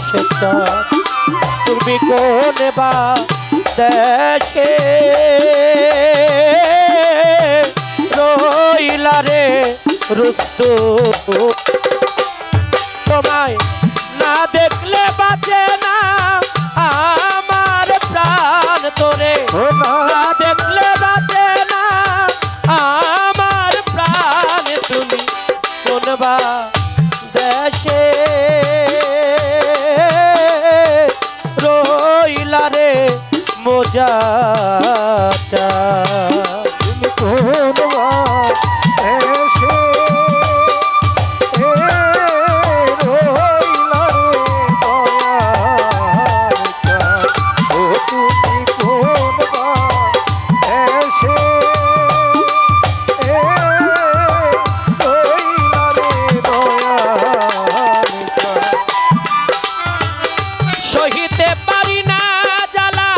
আকাশে চাঁদ তুমি কোন বা দেশে রইলা রে রুস্তু তোমায় না দেখলে বাঁচে না আমার প্রাণ তোরে না দেখলে বাঁচে না আমার প্রাণ তুমি কোন বা দেশে রইলা রে মোজা চা তুমি কোন বা দেশে রইলা রে দয়ার চাঁদ। ও তুমি কোন বা দেশে রইলা রে দয়ার চাঁদ। সহিতে পারি না জ্বালা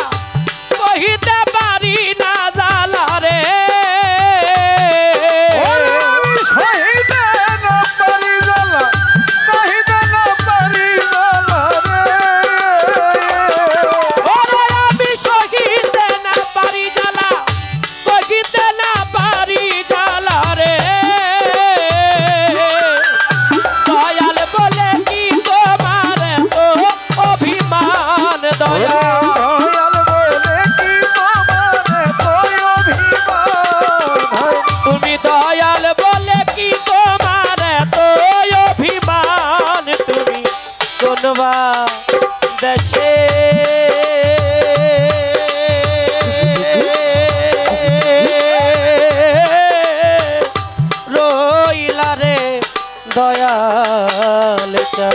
কহিতে পারি না জ্বালা রে ওরে আমি সহিতে না পারি জ্বালা, সহিতে না পারি জ্বালা রে। ওরে আমি সহিতে না পারি জ্বালা কহিতে না পারি জ্বালা রে দয়াল বলে কি তোমার তো অভিমান দয়াল দয়াল বলে কি তোমার তোই অভিমান। তুমি দয়াল বলে কি তোমার তো অভিমান তুমি কোনবা দেশে রইলা রে দয়াল চা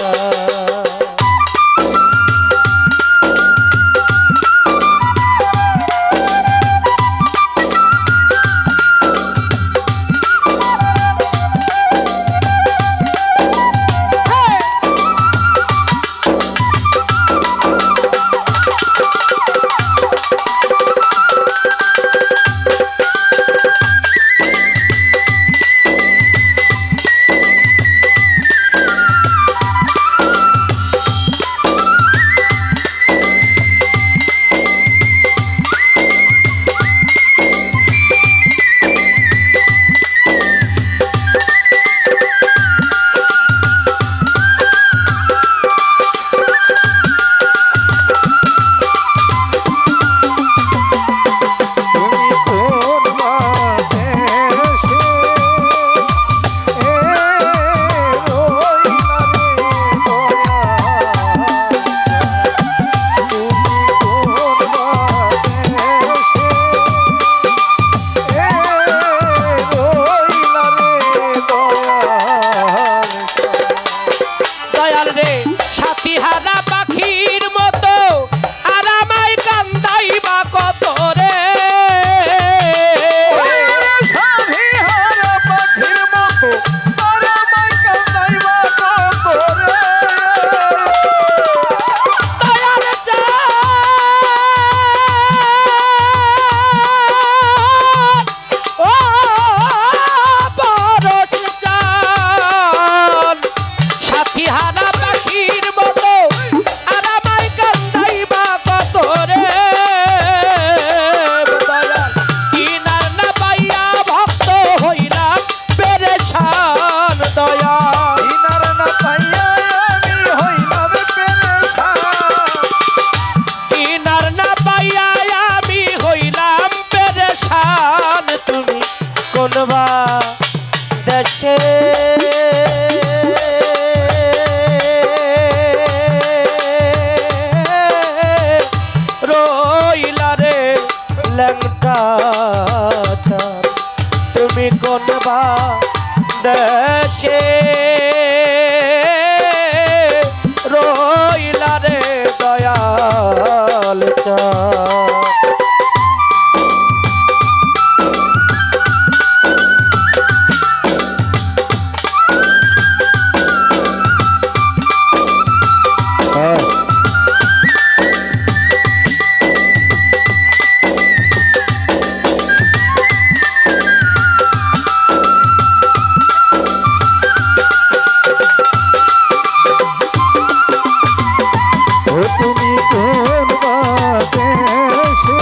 ও তুমি কোন বাদেশে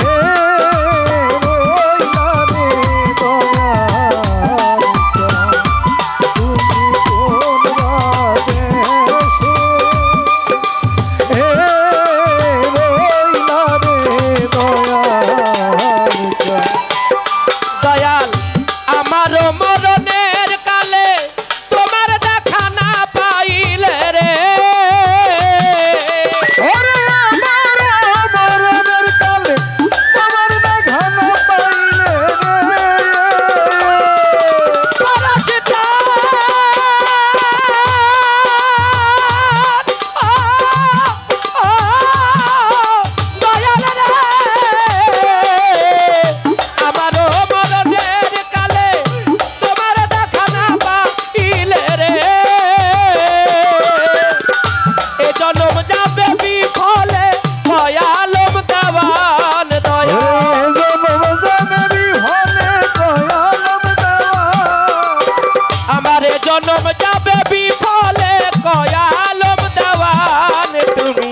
রইলা রে দয়াল চাঁদ, তুমি কোন বাদেশে রইলা রে দয়াল চাঁদ। দয়াল আমার মরণের কালে তোমার দেখা না পাইলে রে ওরে আমার মরণের কালে তোমার দেখা না পাইলে রে দয়াল রে আমারও মরণের কালে তোমার দেখা না পাইলে রে এ জনম যাবে বিফলে দয়ালম দেওয়ান দয়াল আমার এ জনম যাবে বিফলে কয়ালম দেওয়ান তুমি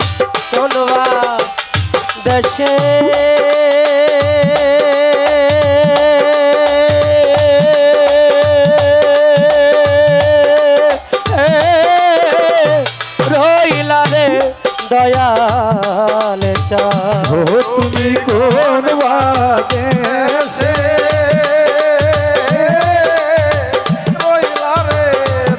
চলবা দেশে রইলা রে দয়াল চাঁদ। ও তুমি কোন বাদেশে রইলা রে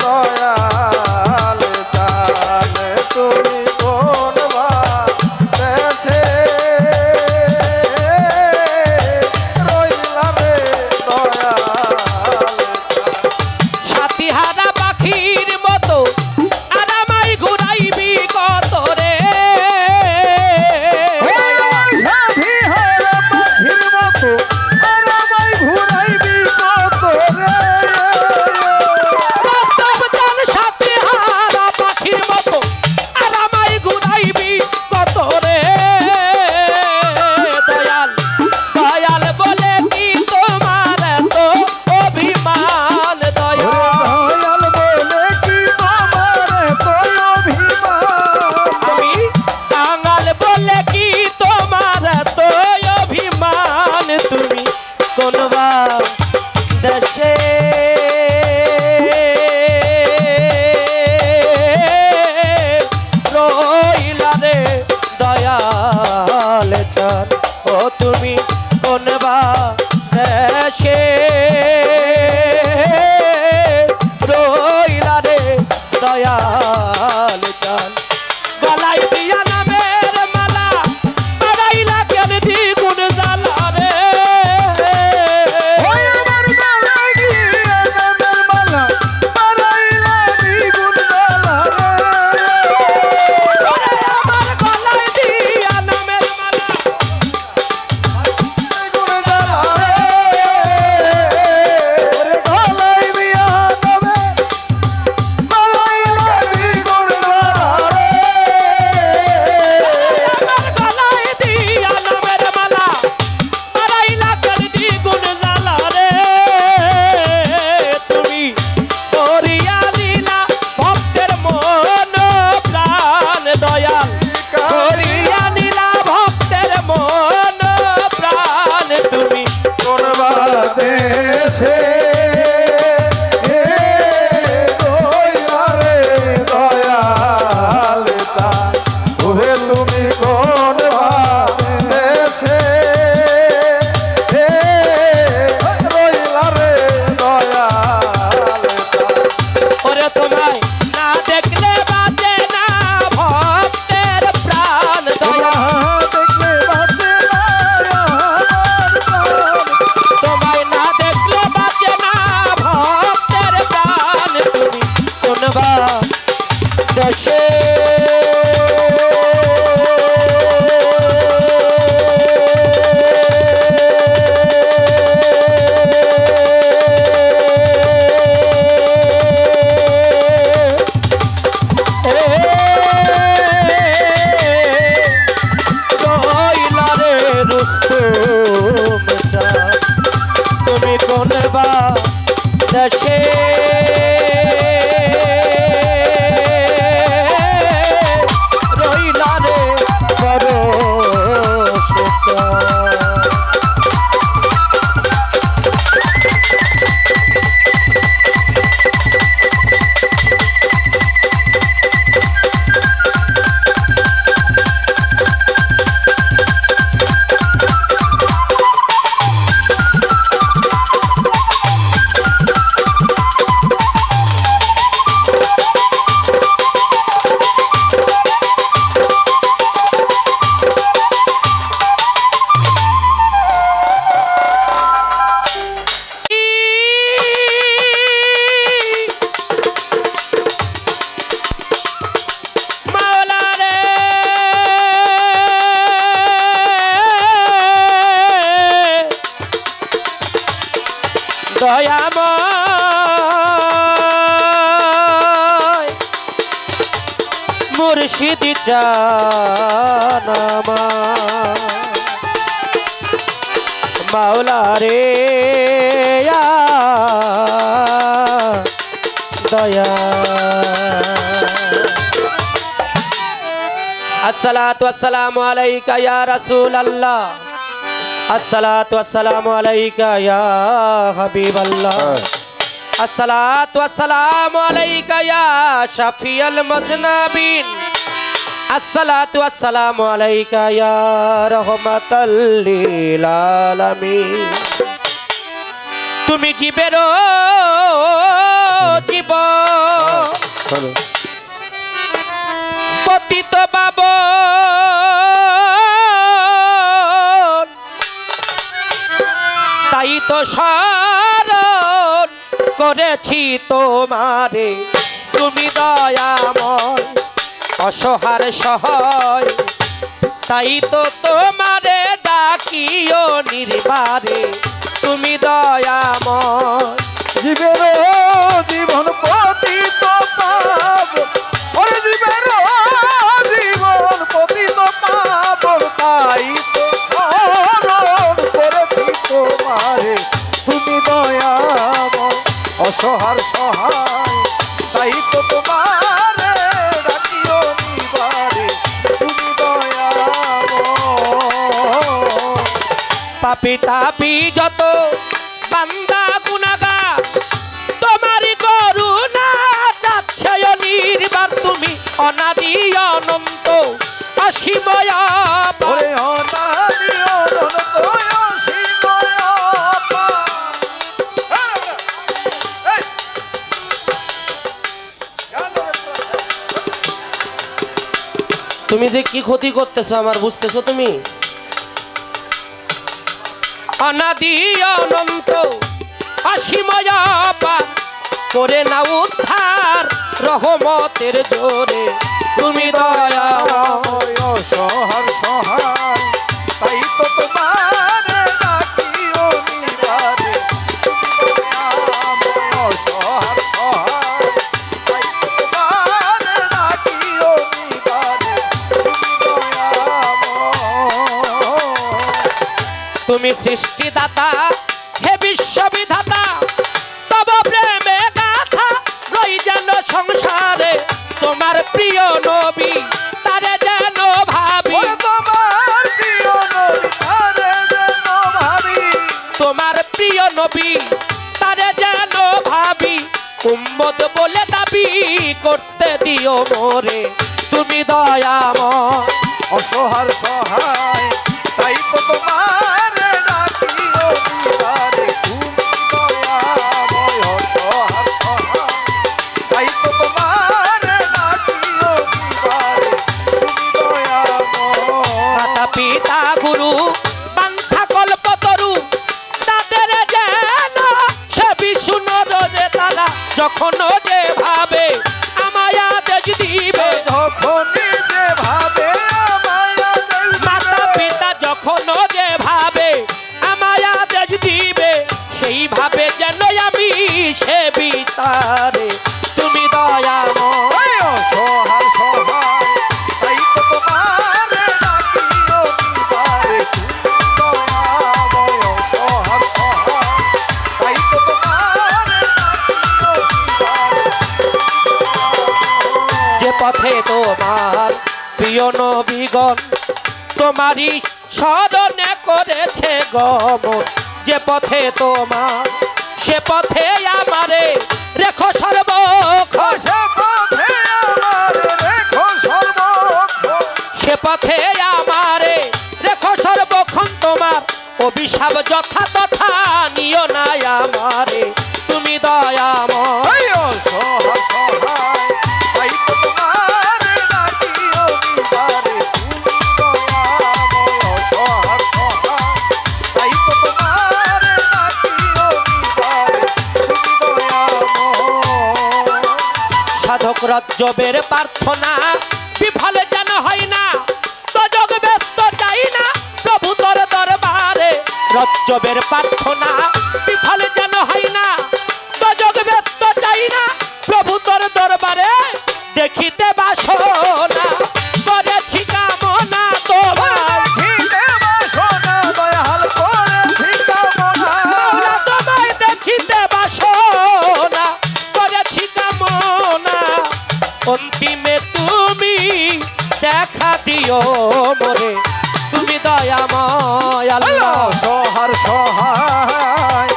দয়াল চাঁদ, তুমি কোন বাদেশে রইলা রে দয়াল চাঁদ। সাথীহারা পাখির মতো আরামাই ঘুরাইবি কত রে রক্তবদান সাথীহারা পাখির মতো আরামাই ঘুরাইবি কত রে দয়াল দয়াল বলে কি তোমার এত অভিমান দয়াল আমি কাঙাল বলে কি তোমার এত অভিমান তুমি কোনবা দেশে রইলা রে দয়াল চাঁদ, ও তুমি কোনবা দেশে রইলা রে দয়াল চাঁদ। গলায় দিয়া নামের মালা বাড়াইলা কেন দ্বিগুণ জ্বালা রে ওরে আমার গলায় দিয়া নামের মালা আমার গলায় দিয়া নামের মালা বাড়াইলা কেন দ্বিগুণ জ্বালা রে তুমি করিয়া লীলা ভক্তের মন প্রাণ দয়াল করিয়া নীলা ভক্তের মন প্রাণ তুমি কোন বাদেশে রইলা রে দয়াল চাঁদ, ওহে তুমি কোন বাদেশে রইলা রে দয়াল চাঁদ। ওরে তোমায় না দেখলে বাঁচে না ভক্তের প্রাণ দয়াল দেখলে বাঁচে না আমার প্রাণ। তোমায় না দেখলে বাঁচে না ভক্তের প্রাণ তুমি কোনবা দেশে রইলা রে রুস্তম চাঁদ, তুমি কোনবা দেশে দয়াময় মুর্শিদ জানামা মাওলা রে দয়া। আসসালাতু ওয়াসসালামু আলাইকা ইয়া রাসূলুল্লাহ, আসসালাতু ওয়াসসালামু আলাইকা ইয়া হাবিবাল্লাহ, আসসালাতু ওয়াসসালামু আলাইকা ইয়া শাফিয়াল মুজনাবিন, আসসালাতু ওয়াসসালামু আলাইকা ইয়া রাহমাতাল লিল আলামিন। তুমি জীবেরও জীব পতিত পাবন, তাই তো স্মরণ করেছি তোমারে। তুমি দয়াময় অসহার সহায়, তাই তো তোমারে ডাকিও নির্বারে। তুমি দয়াময় জীবের জীবন পতিত পাব, ওরে জীবের জীবন পতিত পাব, তাই তো স্মরণ করেছি তোমারে। তুমি দয়াময় অসহার সহায়, তাই তো তোমারে ডাকিও নিবারে। তুমি দয়াময় পাপি তাপি যত বান্দা গুনাহগার, তোমারই করুণা যাচ্ছে নির্বার। তুমি অনাদি অনন্ত অসীময় অপার, ওরে অনাদি অনন্ত অসীময় অপার। এই! তুমি যে কি ক্ষতি করতেছো আমার বুঝতেছো তুমি? অনাদি অনন্ত অসীময় অপার, করে না উদ্ধার রহমতের জোরে। তুমি দয়াময় অসহার সহায়, তাই তো তোমারে ডাকিও নিবারে। তুমি দয়াময় অসহার সহায়, তাই তো তোমারে ডাকিও নিবারে। তুমি দয়াময় তুমি সৃষ্টিদাতা হে বিশ্ববিধাতা, তব প্রেমে গাথা রই যেন সংসারে। তোমার প্রিয় নবী তারে যেন ভাবি, ওরে তোমার প্রিয় নবী তারে যেন ভাবি। তোমার প্রিয় নবী তারে যেন ভাবি। উম্মত বলে দাবি করতে দিও মোরে। তুমি দয়াময় অসহার সহায়, তাই তো তোমারে ডাকিও নিবারে। তুমি দয়াময় অসহার সহায়, তাই তো তোমারে ডাকিও নিবারে। তুমি দয়াময় মাতা পিতা গুরু বাঞ্ছা কল্পতরু, তাদের যেন সে বিষ্ণু যে তারা যখন যে ভাবে আমায় আদেশ দিবে। যখনই যে ভাবে আমায় আদেশ মাতা দিবে। পিতা যখন যে ভাবে আমায় আদেশ দিবে, সেইভাবে যেন আমি সে বিতারে। তুমি দয়াময় ওই অসহার সহায়, তাই তো তোমারে ডাকিও নিবারে। তুমি দয়াময় অসহার সহায়, তাই তো তোমারে ডাকিও নিবারে। যে পথে তোমার প্রিয় নবীগণ তোমারই স্মরণে করেছে গমন। যে পথে তোমার সে পথে আমারে রেখো সর্বক্ষণ। সে পথে আমারে রেখো সর্বক্ষণ। সে পথে আমারে রেখো সর্বক্ষণ। তোমার অভিশাপ যথা তথা নিও না আমারে। তুমি দয়াময় ওই অসহার সহায়, তাই তো তোমারে ডাকিও নিবারে। তুমি দয়াময় অসহার সহায়, তাই তো তোমারে ডাকিও নিবারে। তুমি দয়াময় সাধক রজ্জবের প্রার্থনা বিফল যেন হয় না, তজগ ব্যস্ত চাই না প্রভু তোর দরবারে। রজ্জবের প্রার্থনা বিফল যেন হয় না, দেখা দিও মোরে তুমি দয়াময় আল্লাহ। সহার সহায়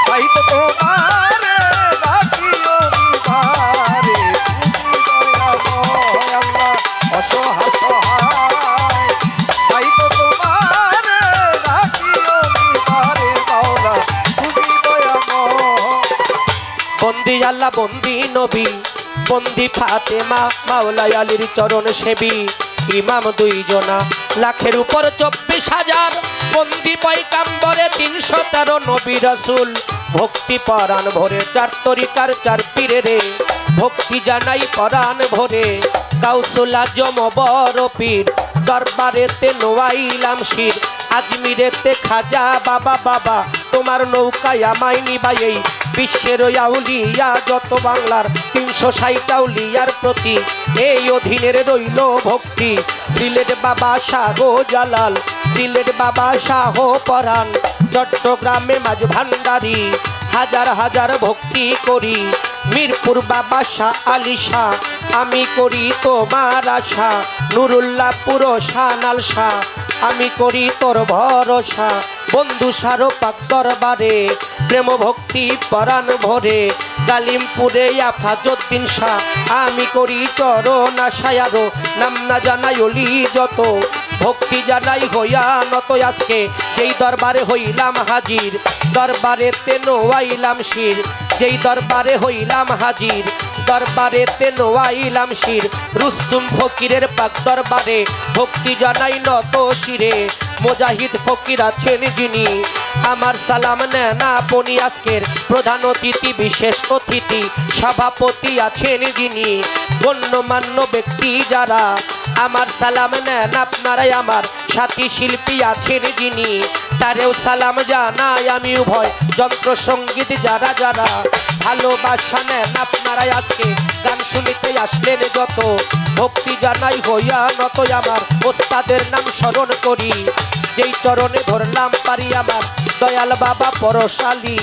তাই তো তোমারে ডাকি অনিবারে তুমি দয়াময় আল্লাহ। অসহায় সহায় তাই তো তোমারে ডাকি অনিবারে মাওলা তুমি দয়াময়। বন্দি আল্লাহ বন্দি নবী বন্দি ফাতেমা মাওলা আলীর চরণ সেবী ইমাম দুইজনা লাখের উপর 24,000 বন্দি পয়গাম্বরে 313 নবী রাসূল ভক্তি পরাণ ভরে 4 তরিকার 4 পীরে রে ভক্তি জানাই পরাণ ভরে গাউসুল আজম বড় পীর দরবারেতে নোয়াইলাম শির আজমিরেতে খাজা বাবা বাবা তোমার নৌকায় আমায় নিবাই এই বিশ্বের আউলিয়া যত বাংলার 360 আউলিয়ার প্রতি এই অধীনের রইল ভক্তি সিলেট বাবা শাহ জালাল সিলেট বাবা শাহ পরাণ চট্টগ্রামে মাঝ ভান্ডারি হাজার হাজার ভক্তি করি মিরপুর বাবা শাহ আলী শাহ আমি করি তোমার আশা নুরুল্লাহ পুরো শানাল শাহ আমি করি তোর ভরসা বন্ধু সারো পাক দরবারে প্রেম ভক্তি পরাণ ভরে গালিমপুরে আফাজউদ্দিন শাহ আমি করি চরণ আশায় আরো নাম না জানাই অলি যত ভক্তি জানাই হইয়া নত আজকে যেই দরবারে হইলাম হাজির দরবারেতে নোয়াইলাম শির যেই দরবারে হইলাম হাজির দরবারেতে নোয়াইলাম শির রুস্তুম ফকিরের পাক দরবারে ভক্তি জানাই নত শিরে মুজাহিদ ফকির আছেন যিনি আমার সালাম নেন আপনি আজকের প্রধান অতিথি বিশেষ অতিথি সভাপতি আছেন যিনি গণ্যমান্য ব্যক্তি যারা আমার সালাম নেন আপনারাই আমার সাথী শিল্পী আছেন যিনি তারেও সালাম জানাই আমি উভয় যন্ত্র সঙ্গীত যারা যারা ভালোবাসা নেন আপনারাই আজকে গান শুনিতে আসলেন যত ভক্তি জানাই হইয়া নত আমার ওস্তাদের নাম স্মরণ করি যেই চরণে ধরলাম পারি আমার দয়াল বাবা পরশালী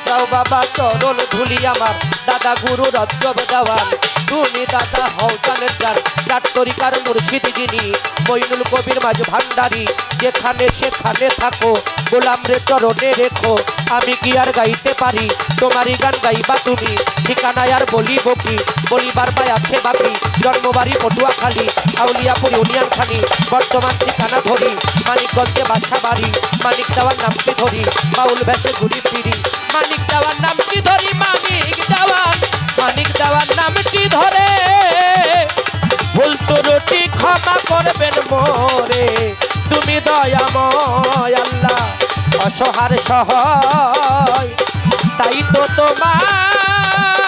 দাও বাবা চরণ ধুলি আমার দাদা গুরু রজ্জব দেওয়ান তুমি দাদা হও জানের যার 4 তরিকার মুর্শিদ যিনি মইনুল কবির মাঝ ভান্ডারি যেখানে সেখানে থাকো গোলাম রে চরণে রেখো আমি কি আর গাইতে পারি তোমারই গান গাইবা তুমি ঠিকানায় আর বলিব কি বলিবার পায় আছে বাকি জন্মবাড়ি পটুয়াখালী আউলিয়াপুর ইউনিয়ন খানি বর্তমান ঠিকানা ধরি মানিকগঞ্জে বাসা বাড়ি মানিক দেওয়ার নামটি ধরি বাউল ভেসে ঘুরি ফিরি মানিক দেওয়ার নামটি ধরি মানিক দেওয়ার নামটি ধরে ভুল ত্রুটি ক্ষমা করবেন মোরে তুমি দয়াময় আল্লাহ অসহার সহায় তাই তো তোমার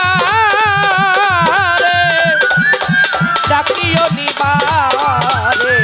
ডাকিও নিবারে